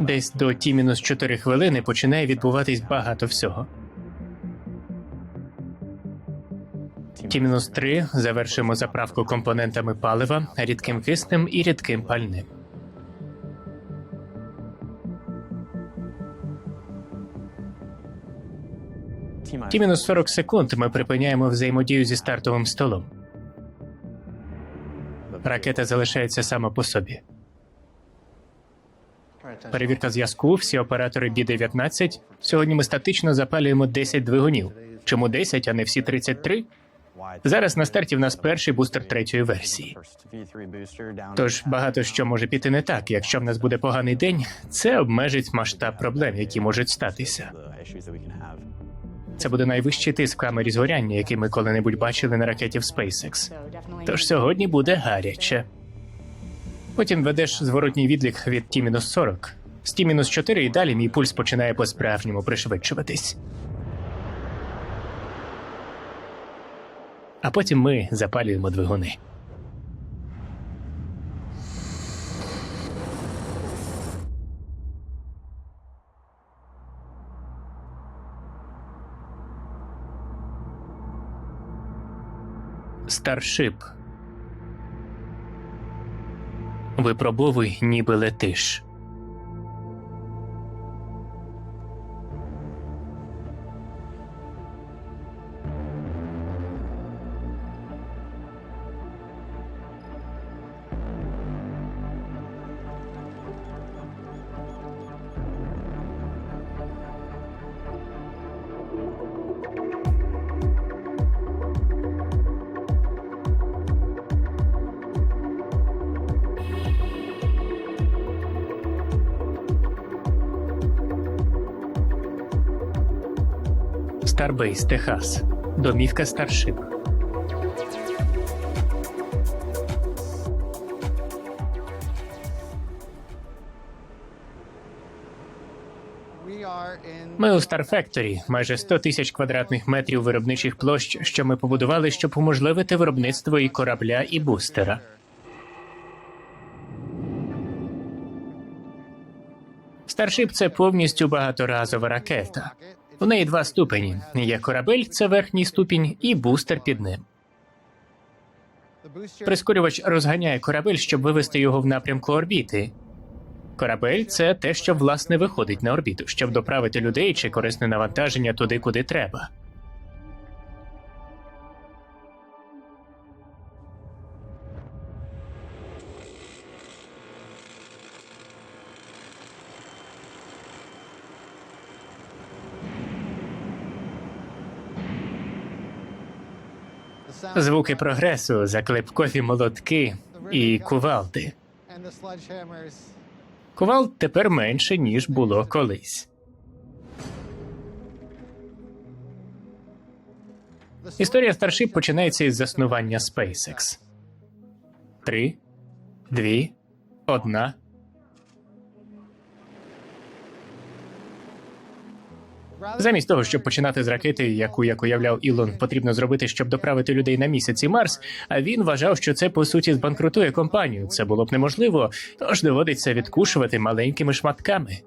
Десь до Т-4 хвилини починає відбуватись багато всього. Т-3 завершимо заправку компонентами палива, рідким киснем і рідким пальним. Т-40 секунд ми припиняємо взаємодію зі стартовим столом. Ракета залишається сама по собі. Перевірка зв'язку, всі оператори Бі-19. Сьогодні ми статично запалюємо 10 двигунів. Чому 10, а не всі 33? Зараз на старті в нас перший бустер третьої версії. Тож багато що може піти не так. Якщо в нас буде поганий день, це обмежить масштаб проблем, які можуть статися. Це буде найвищий тиск в камері згоряння, який ми коли-небудь бачили на ракеті в SpaceX. Тож сьогодні буде гаряче. Потім ведеш зворотній відлік від Т-40. З Т-4 і далі мій пульс починає по-справжньому пришвидшуватись. А потім ми запалюємо двигуни. Старшип. Випробовуй, ніби летиш. Старбейс, Техас. Домівка Старшип. Ми у Старфекторі. Майже 100 тисяч квадратних метрів виробничих площ, що ми побудували, щоб уможливити виробництво і корабля, і бустера. Старшип – це повністю багаторазова ракета. У неї 2 ступені. Є корабель – це верхній ступінь, і бустер під ним. Прискорювач розганяє корабель, щоб вивести його в напрямку орбіти. Корабель – це те, що, власне, виходить на орбіту, щоб доправити людей чи корисне навантаження туди, куди треба. Звуки прогресу, заклепкові молотки і кувалди. Кувалд тепер менше, ніж було колись. Історія Starship починається із заснування SpaceX. 3, 2, 1. Замість того, щоб починати з ракети, яку, як уявляв Ілон, потрібно зробити, щоб доправити людей на місяць і Марс, а він вважав, що це, по суті, збанкрутує компанію. Це було б неможливо, тож доводиться відкушувати маленькими шматками.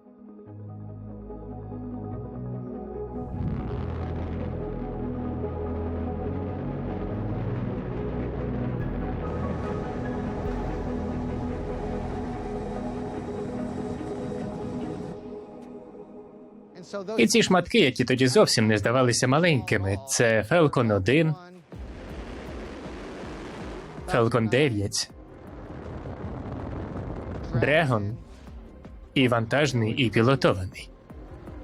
І ці шматки, які тоді зовсім не здавалися маленькими, це Falcon 1, Falcon 9, Dragon і вантажний, і пілотований.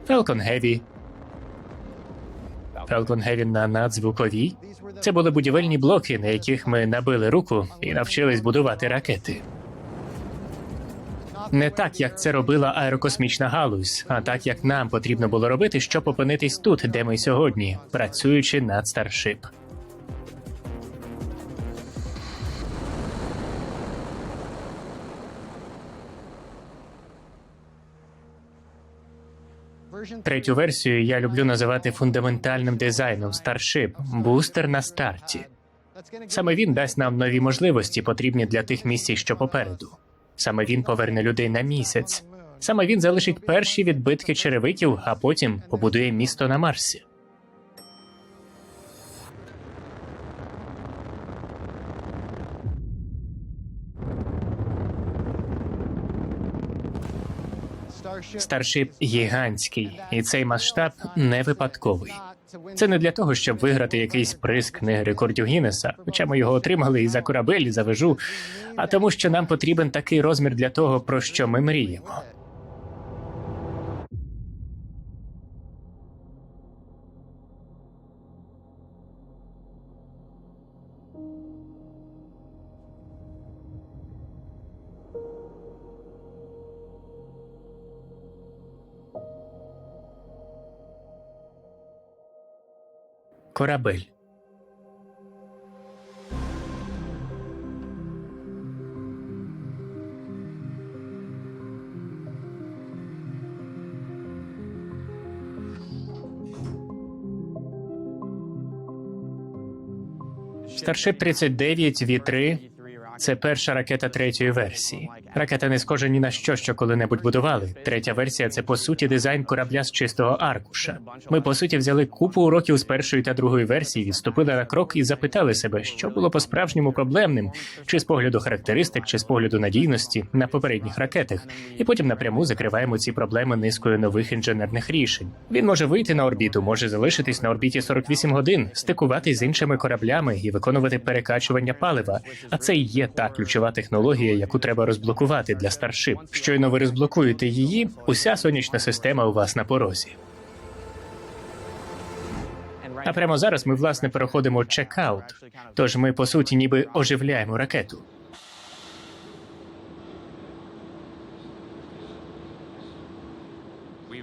Falcon Heavy. Falcon Heavy на надзвуковій. Це були будівельні блоки, на яких ми набили руку і навчились будувати ракети. Не так, як це робила аерокосмічна галузь, а так, як нам потрібно було робити, щоб опинитись тут, де ми сьогодні, працюючи над Starship. Третю версію я люблю називати фундаментальним дизайном Starship – бустер на старті. Саме він дасть нам нові можливості, потрібні для тих місій, що попереду. Саме він поверне людей на місяць. Саме він залишить перші відбитки черевиків, а потім побудує місто на Марсі. Старшип гігантський, і цей масштаб не випадковий. Це не для того, щоб виграти якийсь приз книги рекордів Гіннеса, хоча ми його отримали і за корабель, і за вежу, а тому, що нам потрібен такий розмір для того, про що ми мріємо. Корабель. Старшип 39 V3 – це перша ракета третьої версії. Ракета не схожа ні на що коли-небудь будували. Третя версія – це, по суті, дизайн корабля з чистого аркуша. Ми, по суті, взяли купу уроків з першої та другої версії, відступили на крок і запитали себе, що було по-справжньому проблемним, чи з погляду характеристик, чи з погляду надійності на попередніх ракетах. І потім напряму закриваємо ці проблеми низкою нових інженерних рішень. Він може вийти на орбіту, може залишитись на орбіті 48 годин, стикуватись з іншими кораблями і виконувати перекачування палива. А це і є та ключова технологія, яку треба розблокувати для Старшип. Щойно ви розблокуєте її, уся сонячна система у вас на порозі. А прямо зараз ми, власне, переходимо чекаут. Тож ми, по суті, ніби оживляємо ракету.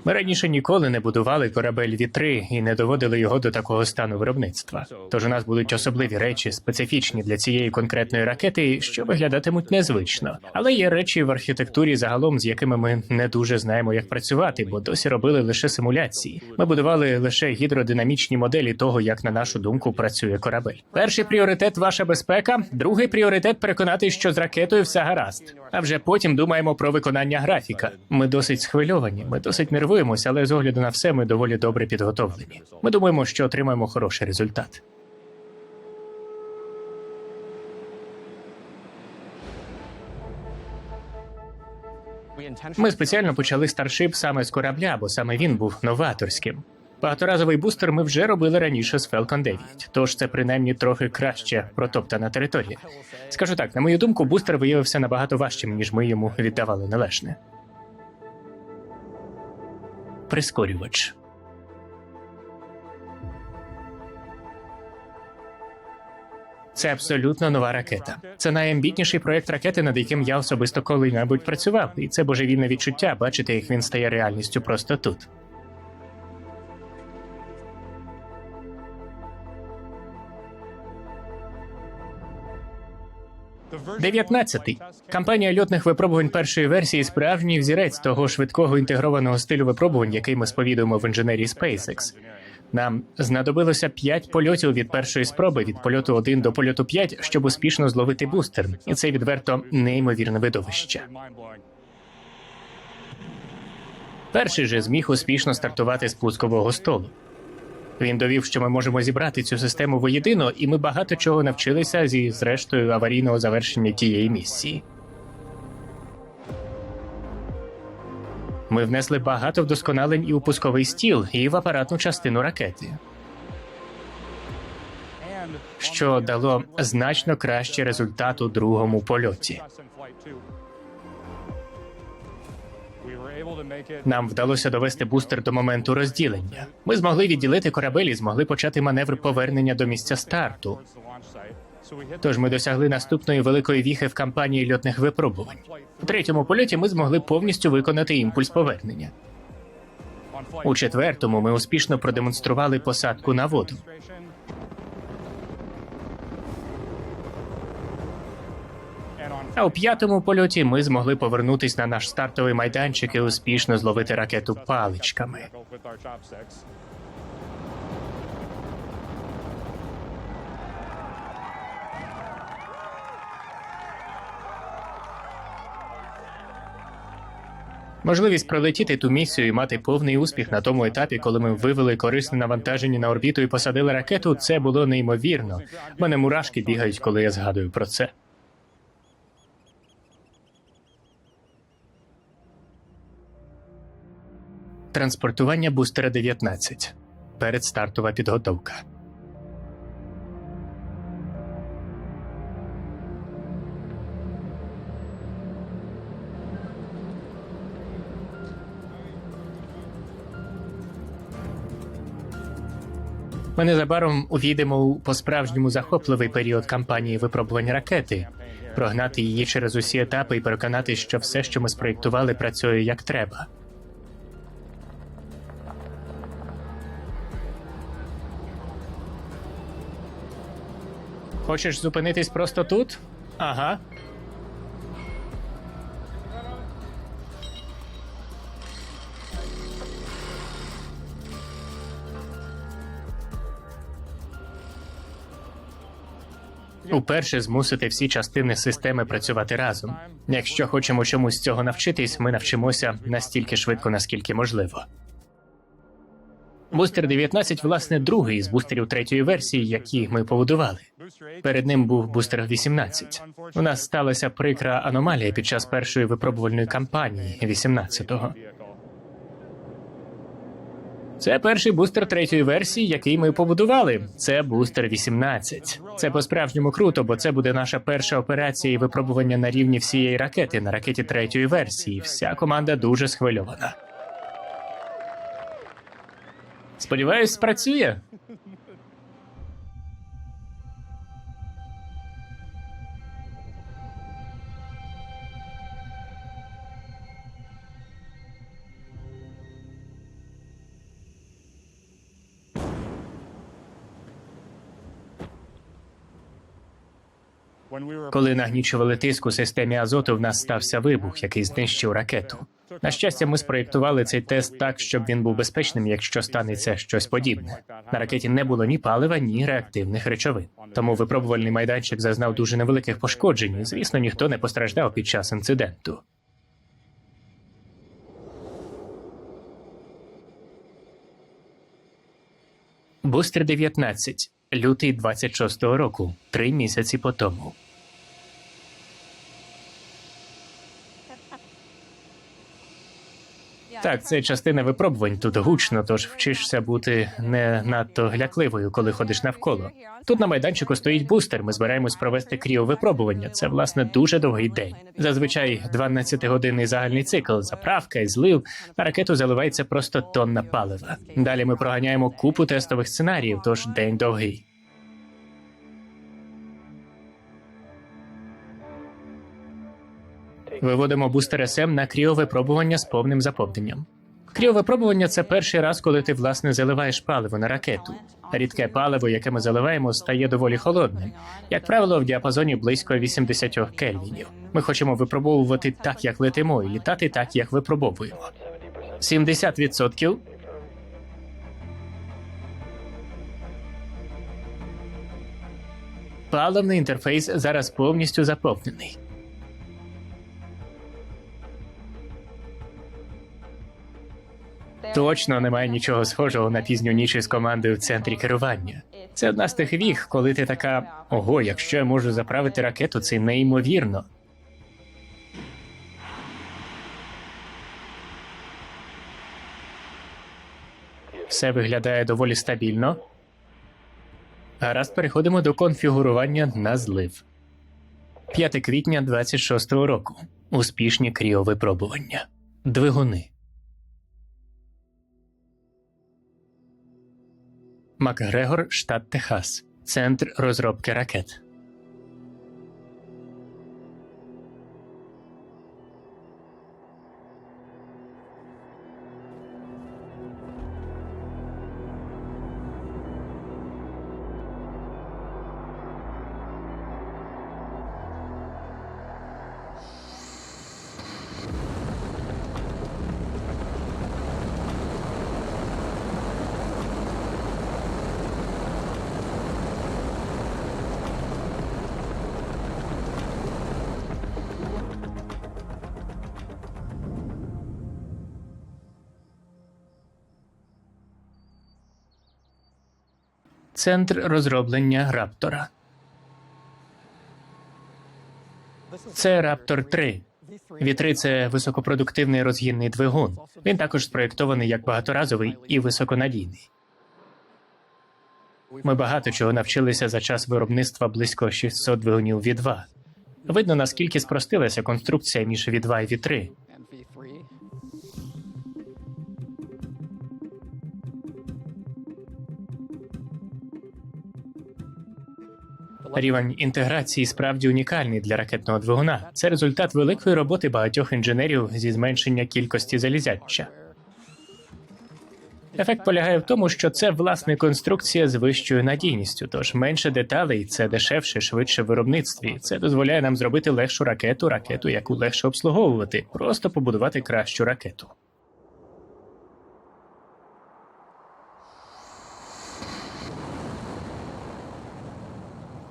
Ми раніше ніколи не будували корабель V3 і не доводили його до такого стану виробництва. Тож у нас будуть особливі речі, специфічні для цієї конкретної ракети, що виглядатимуть незвично. Але є речі в архітектурі загалом, з якими ми не дуже знаємо, як працювати, бо досі робили лише симуляції. Ми будували лише гідродинамічні моделі того, як, на нашу думку, працює корабель. Перший пріоритет – ваша безпека, другий пріоритет – переконати, що з ракетою все гаразд. А вже потім думаємо про виконання графіка. Ми досить схвильовані, ми досить нервуємося, але з огляду на все ми доволі добре підготовлені. Ми думаємо, що отримаємо хороший результат. Ми спеціально почали Старшип саме з корабля, бо саме він був новаторським. Багаторазовий бустер ми вже робили раніше з Falcon 9, тож це принаймні трохи краще протоптана територія. Скажу так, на мою думку, бустер виявився набагато важчим, ніж ми йому віддавали належне. Прискорювач. Це абсолютно нова ракета. Це найамбітніший проєкт ракети, над яким я особисто коли-небудь працював. І це божевільне відчуття бачити, як він стає реальністю просто тут. 19-й. Кампанія льотних випробувань першої версії – справжній взірець того швидкого інтегрованого стилю випробувань, який ми сповідуємо в інженерії SpaceX. Нам знадобилося 5 польотів від першої спроби, від польоту 1 до польоту 5, щоб успішно зловити бустер. І це відверто неймовірне видовище. Перший же зміг успішно стартувати з пускового столу. Він довів, що ми можемо зібрати цю систему воєдино, і ми багато чого навчилися зі зрештою аварійного завершення тієї місії. Ми внесли багато вдосконалень і у пусковий стіл, і в апаратну частину ракети, що дало значно кращий результат у другому польоті. Нам вдалося довести бустер до моменту розділення. Ми змогли відділити корабель і змогли почати маневр повернення до місця старту. Тож ми досягли наступної великої віхи в кампанії льотних випробувань. У третьому польоті ми змогли повністю виконати імпульс повернення. У четвертому ми успішно продемонстрували посадку на воду. А у п'ятому польоті ми змогли повернутись на наш стартовий майданчик і успішно зловити ракету паличками. Можливість пролетіти ту місію і мати повний успіх на тому етапі, коли ми вивели корисне навантаження на орбіту і посадили ракету, це було неймовірно. У мене мурашки бігають, коли я згадую про це. Транспортування бустера 19. Передстартова підготовка. Ми незабаром увійдемо у по-справжньому захопливий період кампанії випробування ракети, прогнати її через усі етапи і переконати, що все, що ми спроєктували, працює як треба. Хочеш зупинитись просто тут? Ага. Уперше змусити всі частини системи працювати разом. Якщо хочемо чомусь з цього навчитись, ми навчимося настільки швидко, наскільки можливо. Бустер 19, власне, другий із бустерів третьої версії, які ми побудували. Перед ним був бустер 18. У нас сталася прикра аномалія під час першої випробувальної кампанії 18-го. Це перший бустер третьої версії, який ми побудували. Це бустер 18. Це по-справжньому круто, бо це буде наша перша операція і випробування на рівні всієї ракети, на ракеті третьої версії. Вся команда дуже схвильована. Сподіваюсь, спрацює. Коли нагнічували тиск у системі азоту, в нас стався вибух, який знищив ракету. На щастя, ми спроєктували цей тест так, щоб він був безпечним, якщо станеться щось подібне. На ракеті не було ні палива, ні реактивних речовин. Тому випробувальний майданчик зазнав дуже невеликих пошкоджень, і, звісно, ніхто не постраждав під час інциденту. Бустер 19. Лютий 26-го року. 3 місяці по тому. Так, це частина випробувань. Тут гучно, тож вчишся бути не надто глякливою, коли ходиш навколо. Тут на майданчику стоїть бустер, ми збираємось провести кріовипробування. Це, власне, дуже довгий день. Зазвичай 12-годинний загальний цикл, заправка і злив. На ракету заливається просто тонна палива. Далі ми проганяємо купу тестових сценаріїв, тож день довгий. Виводимо бустер СМ на кріовипробування з повним заповненням. Кріовипробування – це перший раз, коли ти, власне, заливаєш паливо на ракету. Рідке паливо, яке ми заливаємо, стає доволі холодним. Як правило, в діапазоні близько 80 кельвінів. Ми хочемо випробовувати так, як летимо, і літати так, як випробовуємо. 70%. Паливний інтерфейс зараз повністю заповнений. Точно немає нічого схожого на пізню ніч із командою в центрі керування. Це одна з тих віх, коли ти така: ого, якщо я можу заправити ракету, це неймовірно. Все виглядає доволі стабільно. Гаразд, переходимо до конфігурування на злив. 5 квітня 26-го року. Успішні кріовипробування. Двигуни. Макгрегор, штат Техас. Центр розробки ракет. Центр розроблення Раптора. Це Раптор 3. V3 – це високопродуктивний розгінний двигун. Він також спроєктований як багаторазовий і високонадійний. Ми багато чого навчилися за час виробництва близько 600 двигунів V2. Видно, наскільки спростилася конструкція між V2 і V3. Рівень інтеграції справді унікальний для ракетного двигуна. Це результат великої роботи багатьох інженерів зі зменшення кількості залізяча. Ефект полягає в тому, що це, власне, конструкція з вищою надійністю, тож менше деталей – це дешевше, швидше в виробництві. Це дозволяє нам зробити легшу ракету, яку легше обслуговувати, просто побудувати кращу ракету.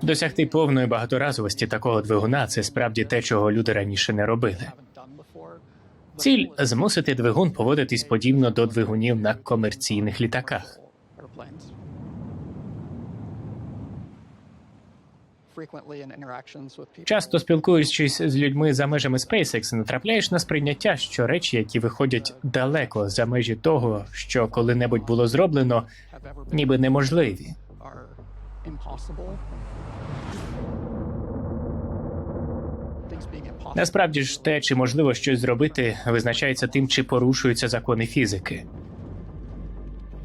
Досягти повної багаторазовості такого двигуна – це справді те, чого люди раніше не робили. Ціль – змусити двигун поводитись подібно до двигунів на комерційних літаках. Часто спілкуючись з людьми за межами SpaceX, натрапляєш на сприйняття, що речі, які виходять далеко за межі того, що коли-небудь було зроблено, ніби неможливі. Насправді ж те, чи можливо щось зробити, визначається тим, чи порушуються закони фізики.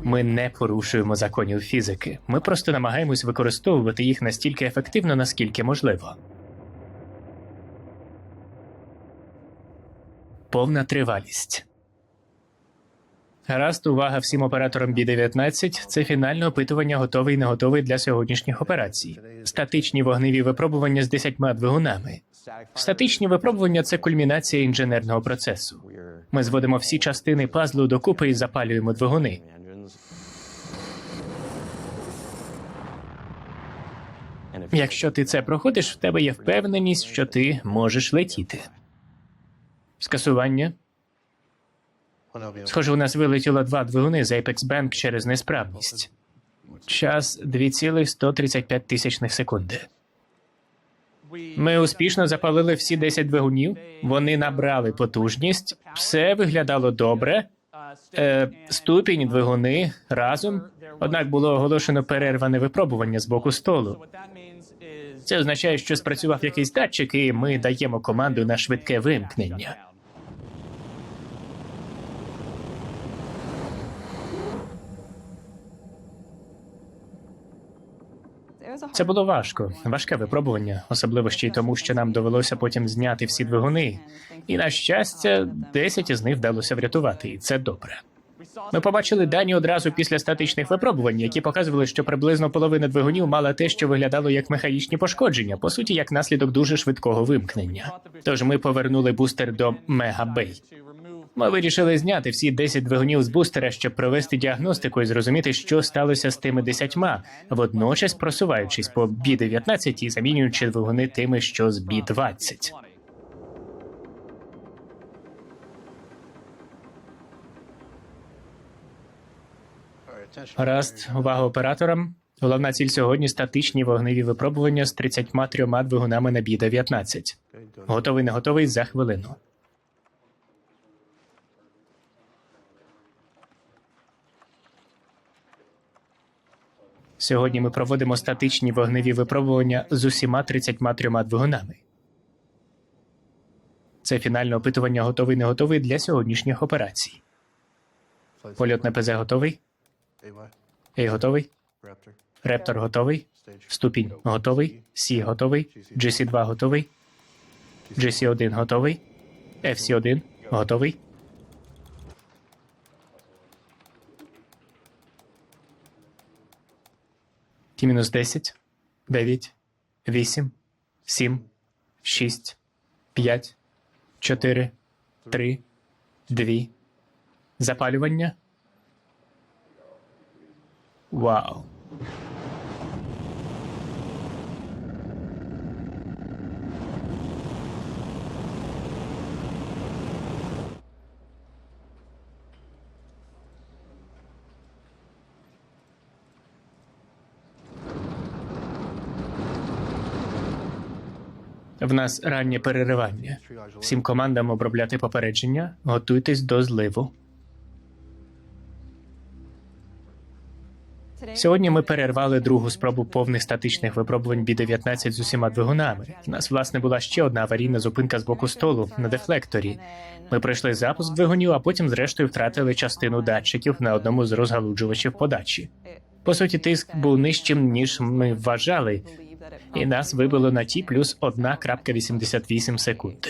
Ми не порушуємо законів фізики. Ми просто намагаємось використовувати їх настільки ефективно, наскільки можливо. Повна тривалість. Гаразд, увага всім операторам B-19. Це фінальне опитування готовий і не готовий для сьогоднішніх операцій. Статичні вогневі випробування з 10 двигунами. Статичні випробування – це кульмінація інженерного процесу. Ми зводимо всі частини пазлу докупи і запалюємо двигуни. Якщо ти це проходиш, в тебе є впевненість, що ти можеш летіти. Скасування. Схоже, у нас вилетіло 2 двигуни з Apex Bank через несправність. Час 2,135 тисячних секунди. Ми успішно запалили всі 10 двигунів, вони набрали потужність, все виглядало добре. Ступінь, двигуни разом. Однак було оголошено перерване випробування з боку столу. Це означає, що спрацював якийсь датчик, і ми даємо команду на швидке вимкнення. Це було важке випробування, особливо ще й тому, що нам довелося потім зняти всі двигуни. І, на щастя, 10 із них вдалося врятувати, і це добре. Ми побачили дані одразу після статичних випробувань, які показували, що приблизно половина двигунів мала те, що виглядало як механічні пошкодження, по суті, як наслідок дуже швидкого вимкнення. Тож ми повернули бустер до Mega Bay. Ми вирішили зняти всі 10 двигунів з бустера, щоб провести діагностику і зрозуміти, що сталося з тими 10, водночас просуваючись по B-19 і замінюючи двигуни тими, що з B-20. Гаразд, увага операторам. Головна ціль сьогодні – статичні вогневі випробування з 33 двигунами на B-19. Готовий, не готовий за хвилину. Сьогодні ми проводимо статичні вогневі випробування з усіма 33 двигунами. Це фінальне опитування готовий, не готовий для сьогоднішніх операцій. Польот на ПЗ готовий? A готовий? Рептор готовий? Ступінь готовий? Сі готовий? GC-2 готовий? GC-1 готовий? FC-1 готовий? T-10, 9, 8, 7, 6, 5, 4, 3, 2. Запалювання. Вау. В нас раннє переривання. Всім командам обробляти попередження, готуйтесь до зливу. Сьогодні ми перервали другу спробу повних статичних випробувань Бі-19 з усіма двигунами. У нас, власне, була ще одна аварійна зупинка з боку столу на дефлекторі. Ми пройшли запуск двигунів, а потім, зрештою, втратили частину датчиків на одному з розгалуджувачів подачі. По суті, тиск був нижчим, ніж ми вважали, і нас вибило на Ті плюс 1,88 секунди.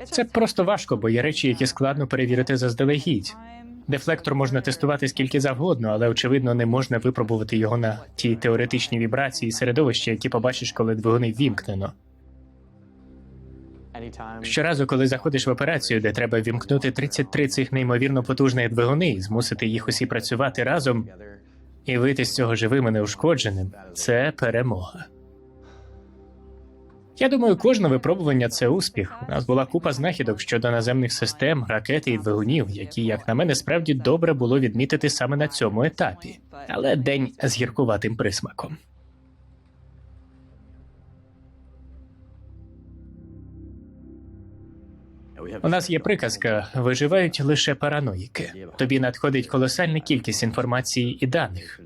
Це просто важко, бо є речі, які складно перевірити заздалегідь. Дефлектор можна тестувати скільки завгодно, але, очевидно, не можна випробувати його на ті теоретичні вібрації і середовища, які побачиш, коли двигуни ввімкнено. Щоразу, коли заходиш в операцію, де треба вімкнути 33 цих неймовірно потужних двигуни і змусити їх усі працювати разом, і вийти з цього живим і неушкодженим – це перемога. Я думаю, кожне випробування – це успіх. У нас була купа знахідок щодо наземних систем, ракет і двигунів, які, як на мене, справді добре було відмітити саме на цьому етапі. Але день з гіркуватим присмаком. У нас є приказка «виживають лише параноїки». Тобі надходить колосальна кількість інформації і даних.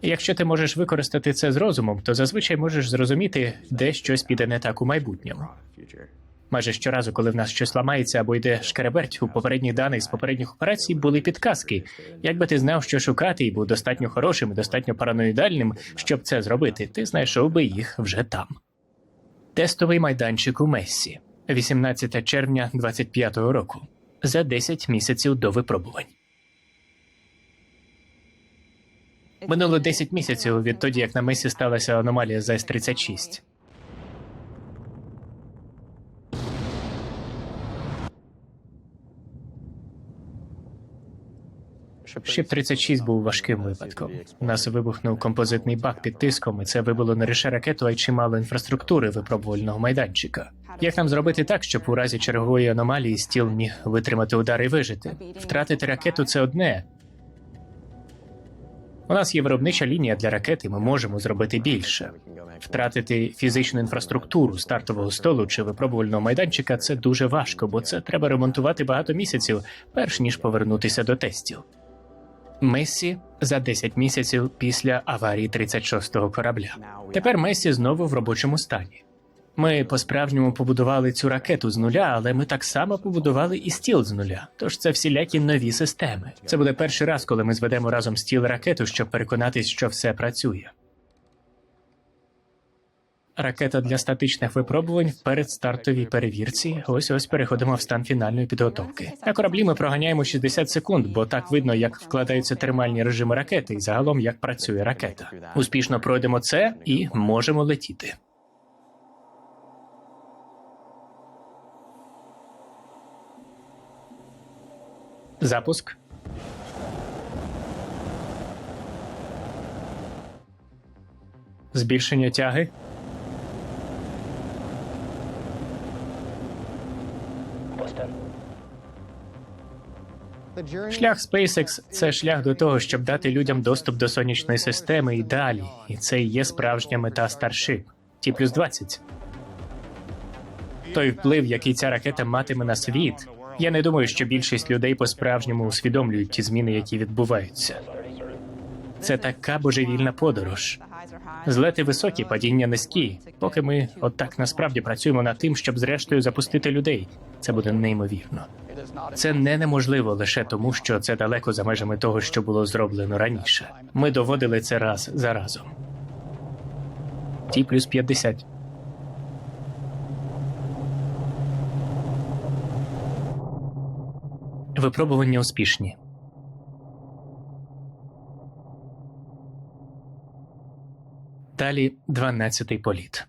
І якщо ти можеш використати це з розумом, то зазвичай можеш зрозуміти, де щось піде не так у майбутньому. Майже щоразу, коли в нас щось ламається або йде шкереберть, у попередніх даних з попередніх операцій були підказки. Якби ти знав, що шукати, і був достатньо хорошим і достатньо параноїдальним, щоб це зробити, ти знайшов би їх вже там. Тестовий майданчик у Мессі. 18 червня 25-го року. За 10 місяців до випробувань. Минуло 10 місяців відтоді, як на Месі сталася аномалія з С-36. Шип-36 був важким випадком. У нас вибухнув композитний бак під тиском, і це вибило не лише ракету, а й чимало інфраструктури випробувального майданчика. Як нам зробити так, щоб у разі чергової аномалії стіл міг витримати удар і вижити? Втратити ракету – це одне. У нас є виробнича лінія для ракет, і ми можемо зробити більше. Втратити фізичну інфраструктуру стартового столу чи випробувального майданчика – це дуже важко, бо це треба ремонтувати багато місяців, перш ніж повернутися до тестів. Мессі за 10 місяців після аварії 36-го корабля. Тепер Мессі знову в робочому стані. Ми по-справжньому побудували цю ракету з нуля, але ми так само побудували і стіл з нуля. Тож це всілякі нові системи. Це буде перший раз, коли ми зведемо разом стіл і ракету, щоб переконатись, що все працює. Ракета для статичних випробувань в передстартовій перевірці. Ось-ось переходимо в стан фінальної підготовки. На кораблі ми проганяємо 60 секунд, бо так видно, як вкладаються термальні режими ракети і загалом, як працює ракета. Успішно пройдемо це і можемо летіти. Запуск. Збільшення тяги. Шлях SpaceX – це шлях до того, щоб дати людям доступ до сонячної системи і далі. І це і є справжня мета Starship. Ті+20. Той вплив, який ця ракета матиме на світ. Я не думаю, що більшість людей по-справжньому усвідомлюють ті зміни, які відбуваються. Це така божевільна подорож. Злети високі, падіння низькі. Поки ми отак насправді працюємо над тим, щоб зрештою запустити людей. Це буде неймовірно. Це не неможливо лише тому, що це далеко за межами того, що було зроблено раніше. Ми доводили це раз за разом. Ті+50. Випробування успішні. Далі 12-й політ.